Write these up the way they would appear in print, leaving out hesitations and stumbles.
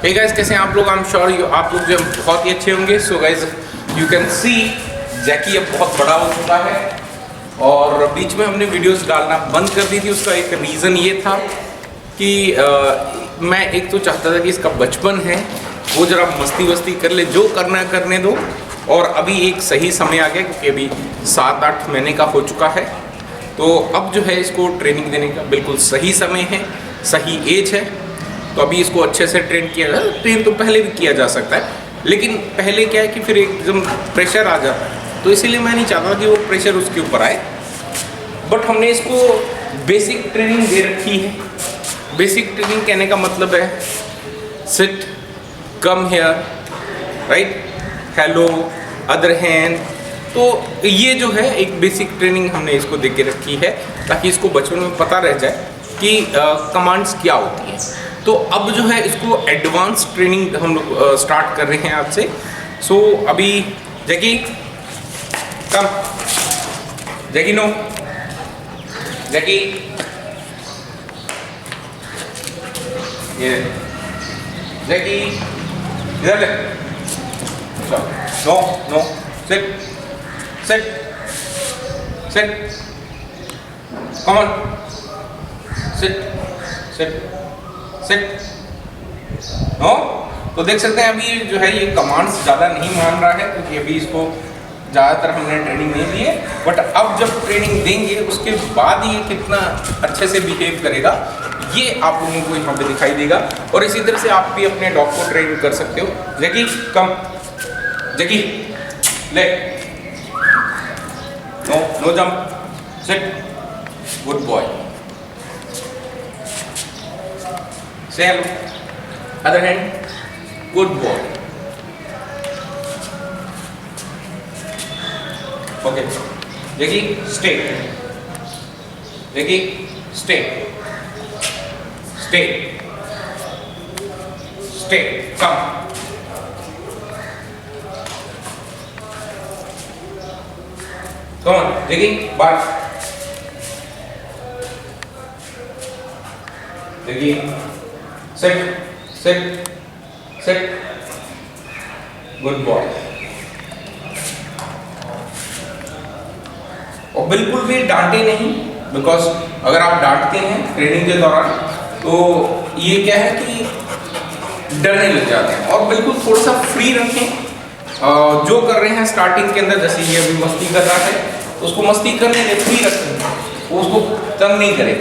Hey guys, कैसे हैं आप लोग? आई एम श्योर आप लोग जो बहुत ही अच्छे होंगे। So guys, you can see Jackie अब बहुत बड़ा हो चुका है और बीच में हमने वीडियोस डालना बंद कर दी थी। उसका एक रीज़न ये था कि मैं एक तो चाहता था कि इसका बचपन है वो ज़रा मस्ती वस्ती कर ले, जो करना है करने दो। और अभी एक सही समय आ गया क्योंकि अभी 7-8 महीने का हो चुका है, तो अब जो है इसको ट्रेनिंग देने का बिल्कुल सही समय है, सही एज है। तो अभी इसको अच्छे से ट्रेन किया जाए। ट्रेन तो पहले भी किया जा सकता है, लेकिन पहले क्या है कि फिर एकदम प्रेशर आ जाता है, तो इसीलिए मैं नहीं चाहता कि वो प्रेशर उसके ऊपर आए। बट हमने इसको बेसिक ट्रेनिंग दे रखी है। बेसिक ट्रेनिंग कहने का मतलब है sit, come here, right, hello, other hand. तो ये जो है एक बेसिक ट्रेनिंग हमने इसको दे के रखी है ताकि इसको बचपन में पता रह जाए कि कमांड्स क्या होती हैं। तो अब जो है इसको एडवांस ट्रेनिंग हम लोग स्टार्ट कर रहे हैं आज से। सो अभी जैकी कम, जैकी नो, जैकी ये, जैकी इधर ले, no no, sit sit sit, come on, sit sit sit, no. तो देख सकते हैं अभी जो है ये कमांड्स ज़्यादा नहीं मान रहा है क्योंकि अभी इसको ज़्यादातर हमने ट्रेनिंग नहीं दी है। बट अब जब ट्रेनिंग देंगे उसके बाद ये कितना अच्छे से बिहेव करेगा ये आप लोगों को यहाँ पे दिखाई देगा। और इसी तरह से आप भी अपने डॉग को ट्रेन कर सकते हो। जैकी कम, जैकी ले, no no jump, sit, good boy, say hello, other hand, good boy, okay, Jackie stay, Jackie stay, stay, stay, come, come on, Jackie, bark, Jackie sit, sit, sit, good boy। और बिल्कुल भी डांटे नहीं, because अगर आप डांटते हैं training के दौरान तो ये क्या है कि डरने लग जाते हैं। और बिल्कुल थोड़ा सा फ्री रखें। जो कर रहे हैं स्टार्टिंग के अंदर, जैसे ये अभी मस्ती कर रहा है तो उसको मस्ती करने दें, फ्री रखें, वो उसको तंग नहीं करे,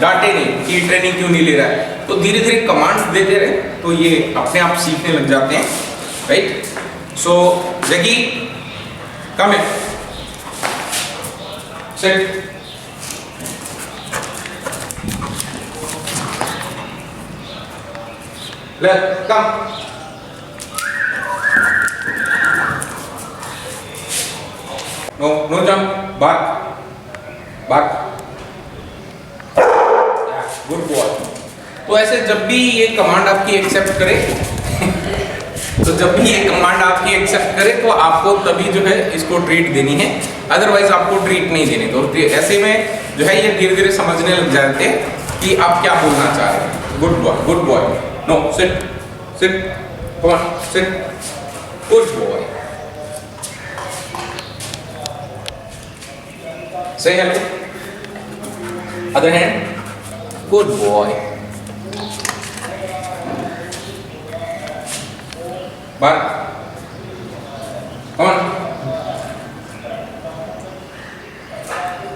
डांटे नहीं कि ट्रेनिंग क्यों नहीं ले रहा है। तो धीरे धीरे कमांड्स देते रहे तो ये अपने आप सीखने लग जाते हैं, राइट। सो जगी कम है, sit, lay, come, no no jump, bark bark, good boy. तो ऐसे जब भी ये कमांड आपकी एक्सेप्ट करे तो जब भी ये कमांड आपकी एक्सेप्ट करे तो आपको तभी जो है इसको ट्रीट देनी है, अदरवाइज आपको ट्रीट नहीं देनी। तो ऐसे में जो है ये धीरे धीरे समझने लग जाते हैं कि आप क्या बोलना चाह रहे हैं। Good boy, good boy, no sit sit, come on sit, good boy, say hello, other hand, good boy, bark, come on,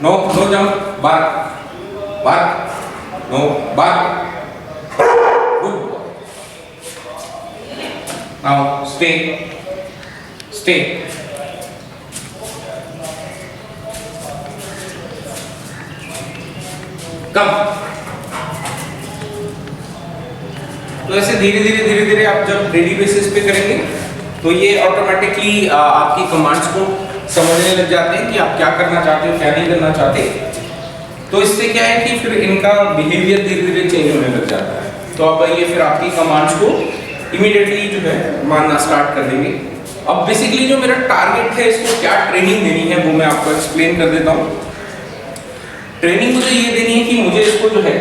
no no jump, bark bark, no bark, good boy। now stay stay, come। तो ऐसे धीरे धीरे आप जब daily basis पे करेंगे तो ये ऑटोमेटिकली आपकी कमांड्स को समझने लग जाते हैं कि आप क्या करना चाहते हो, क्या नहीं करना चाहते। तो इससे क्या है कि फिर इनका बिहेवियर धीरे धीरे चेंज होने लग जाता है। तो अब ये फिर आपकी कमांड्स को इमीडिएटली जो है मानना स्टार्ट कर देंगे। अब बेसिकली जो मेरा टारगेट है, इसको क्या ट्रेनिंग देनी है वो मैं आपको एक्सप्लेन कर देता हूँ। ट्रेनिंग मुझे ये देनी है कि मुझे इसको जो है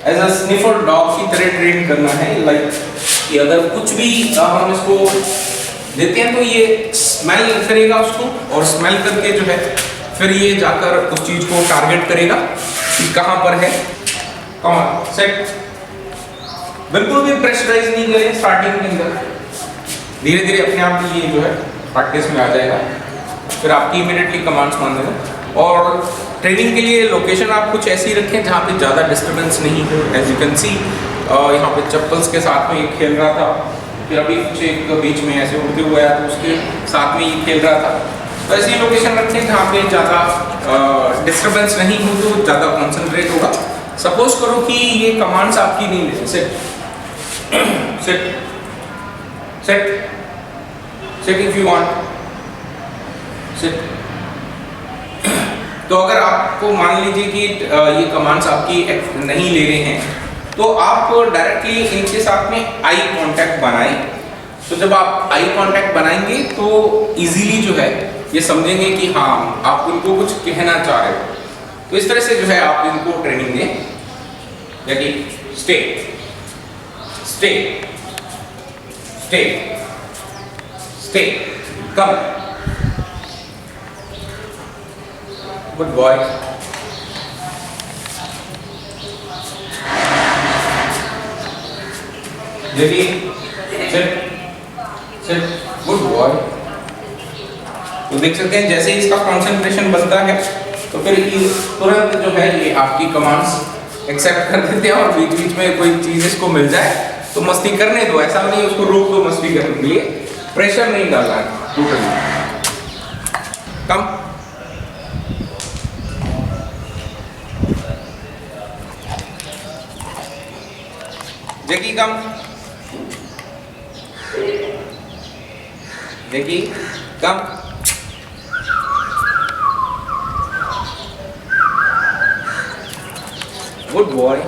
एज अ स्निफर डॉग की तरह ट्रेन करना है। लाइक कि अगर कुछ भी हम इसको देते हैं तो ये स्मेल करेगा उसको, और स्मेल करके जो है फिर ये जाकर उस चीज को टारगेट करेगा कि कहाँ पर है। कौन सेट, बिल्कुल भी प्रेशराइज नहीं करें स्टार्टिंग के अंदर, धीरे धीरे अपने आप ये जो है प्रैक्टिस में आ जाएगा, फिर आपकी इमीडिएटली कमांड्स मान लेगा। और ट्रेनिंग के लिए लोकेशन आप कुछ ऐसी रखें जहाँ पे ज़्यादा डिस्टर्बेंस नहीं हो। एज यू कैन सी यहाँ पे चप्पल्स के साथ में ये खेल रहा था, फिर अभी कुछ एक बीच में ऐसे उड़ते हुए आया तो उसके साथ में ये खेल रहा था। तो ऐसी लोकेशन रखें जहाँ पे ज़्यादा डिस्टर्बेंस नहीं हो तो ज़्यादा कॉन्सेंट्रेट होगा। सपोज करो कि ये कमांड्स आपकी नहीं ले, set set set set if you want set. तो अगर आपको मान लीजिए कि ये कमांड्स आपकी नहीं ले रहे हैं तो आप डायरेक्टली इनके साथ में आई कांटेक्ट बनाएं। तो जब आप आई कांटेक्ट बनाएंगे तो इजीली जो है ये समझेंगे कि हाँ आप उनको कुछ कहना चाह रहे हो। तो इस तरह से जो है आप इनको ट्रेनिंग दें, जैसे स्टे स्टे स्टे स्टे, कम, गुड बॉय, जैसे सिट सिट, गुड बॉय। तो देख सकते हैं जैसे ही इसका कंसंट्रेशन बनता है तो फिर तुरंत जो है ये आपकी कमांड्स एक्सेप्ट कर देते हैं, और बीच बीच में कोई चीज़ इसको मिल जाए तो मस्ती करने दो, ऐसा नहीं उसको रोक दो मस्ती करने के लिए, प्रेशर नहीं डालना है totally. Come, Jackie come, Jackie come, good boy,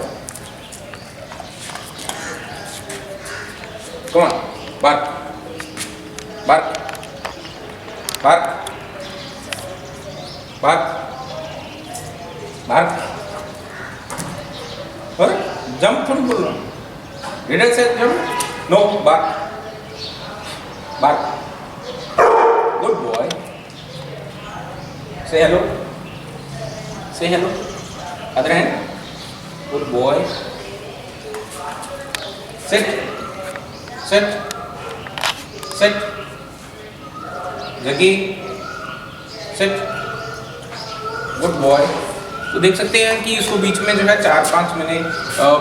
come on, bark bark bark bark bark, और जंप थोड़ी बोल रहा हूँ, did say jump, no, bark bark, good boy, say hello, say hello, other hand, good boy, sit sit sit, Jackie sit, good boy. तो देख सकते हैं कि इसको बीच में जो है 4-5 महीने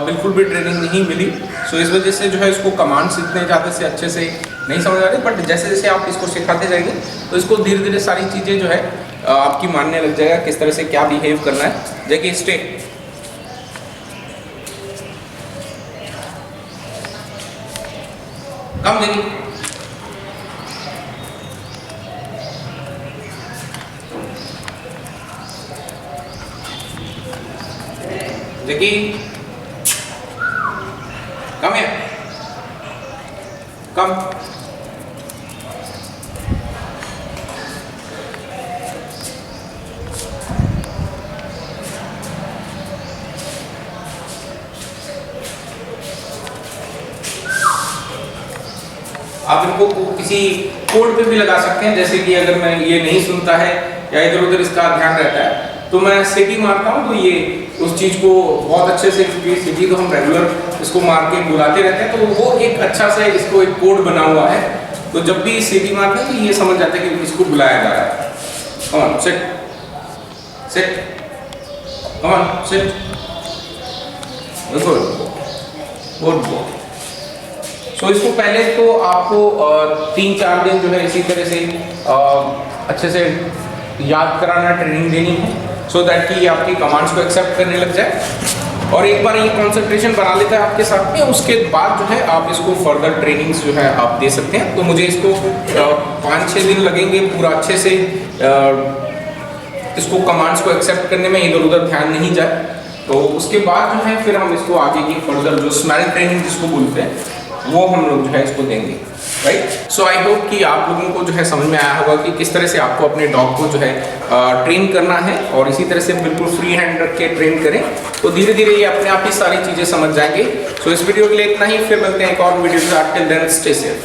बिल्कुल भी ट्रेनिंग नहीं मिली। सो इस वजह से जो है इसको कमांड्स इतने ज़्यादा से अच्छे से नहीं समझ आ रही, बट जैसे जैसे आप इसको सिखाते जाएंगे तो इसको धीरे धीरे सारी चीज़ें जो है आपकी मानने लग जाएगा, किस तरह से क्या बिहेव करना है। जैसे स्टे, कम, देखिए जैकी कम है, कम, आप इनको किसी कोड पे भी लगा सकते हैं, जैसे कि अगर मैं ये नहीं सुनता है या इधर उधर इसका ध्यान रहता है तो मैं सिटी मारता हूँ तो ये उस चीज़ को बहुत अच्छे से, क्योंकि सिटी तो हम रेगुलर इसको मार के बुलाते रहते हैं तो वो एक अच्छा से इसको एक कोड बना हुआ है, तो जब भी सिटी मारते हैं तो ये समझ जाते हैं कि इसको बुलाया जा रहा है। Come on, sit sit, come on, sit, बिल्कुल, गुड बॉय। सो इसको पहले तो आपको 3-4 दिन जो है इसी तरह से अच्छे से याद कराना, ट्रेनिंग देनी है, सो दैट कि ये आपकी कमांड्स को एक्सेप्ट करने लग जाए। और एक बार ये कंसंट्रेशन बना लेता है आपके साथ में, उसके बाद जो है आप इसको फर्दर ट्रेनिंग्स जो है आप दे सकते हैं। तो मुझे इसको 5-6 दिन लगेंगे पूरा अच्छे से इसको कमांड्स को एक्सेप्ट करने में, इधर उधर ध्यान नहीं जाए। तो उसके बाद जो है फिर हम इसको आगे की फर्दर जो स्मेल ट्रेनिंग जिसको बोलते हैं वो हम लोग जो है इसको देंगे। राइट। सो आई होप कि आप लोगों को जो है समझ में आया होगा कि किस तरह से आपको अपने डॉग को जो है ट्रेन करना है, और इसी तरह से बिल्कुल फ्री हैंड रख के ट्रेन करें तो धीरे धीरे ये अपने आप ही सारी चीज़ें समझ जाएंगे। सो इस वीडियो के लिए इतना ही, फिर मिलते हैं एक और वीडियो के साथ। Till then stay safe.